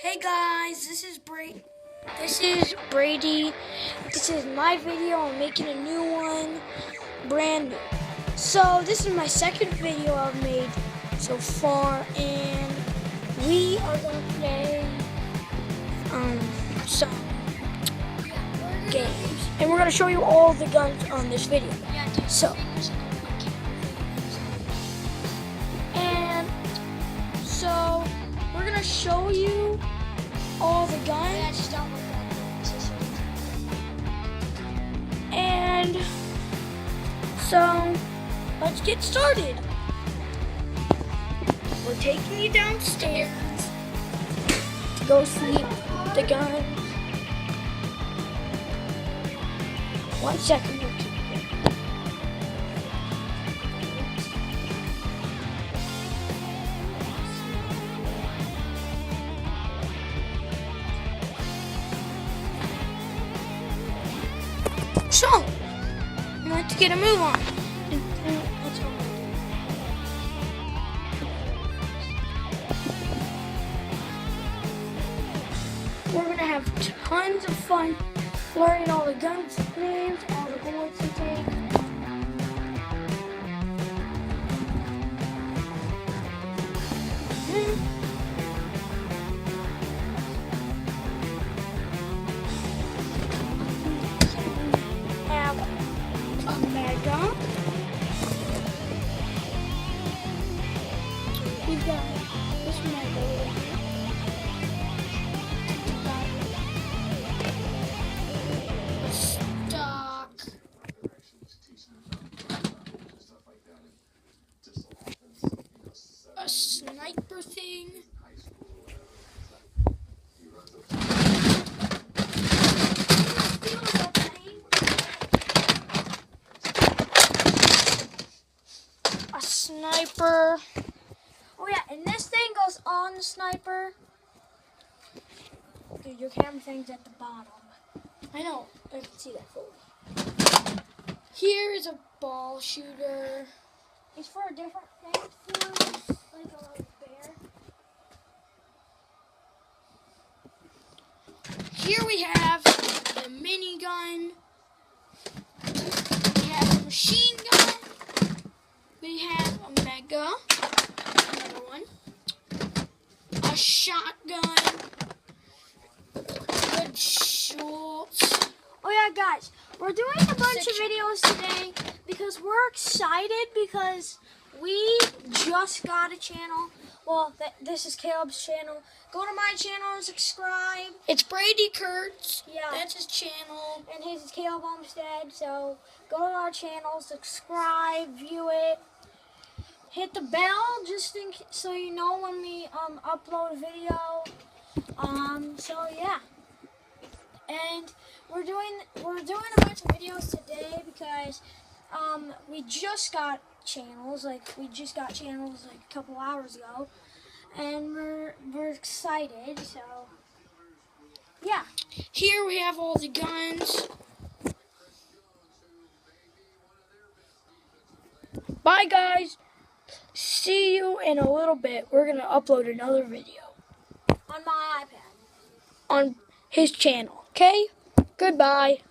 Hey guys, this is Brady. This is my video. I'm making a new one, brand new. So this is my second video I've made so far, and we are gonna play some games, and we're gonna show you all the guns on this video. So we're gonna show you all the guns. And so let's get started. We're taking you downstairs to go see the guns. 1 second. So, let's get a move on. We're going to have tons of fun learning all the guns names, all the bullets to take. Mega. We've got this mega over here. A stock. A sniper thing. Sniper. Oh yeah, and this thing goes on the sniper. Okay, your camera thing's at the bottom. I know, I can see that fully. Here is a ball shooter. It's for a different thing, for like a little bear. Here we have the minigun. We have a machine gun. We have a mega, another one, a shotgun, good shorts. Oh yeah, guys, we're doing a bunch of videos today because we're excited because we just got a channel. Well, this is Caleb's channel. Go to my channel and subscribe. It's Brady Kurtz. Yeah. That's his channel. And his is Caleb Homestead. So go to our channel, subscribe, view it. Hit the bell just so you know when we upload a video. So yeah. And we're doing a bunch of videos today because we just got channels, like a couple hours ago, and we're excited. So yeah. Here we have all the guns. Bye guys. See you in a little bit. We're going to upload another video. On my iPad. On his channel. Okay? Goodbye.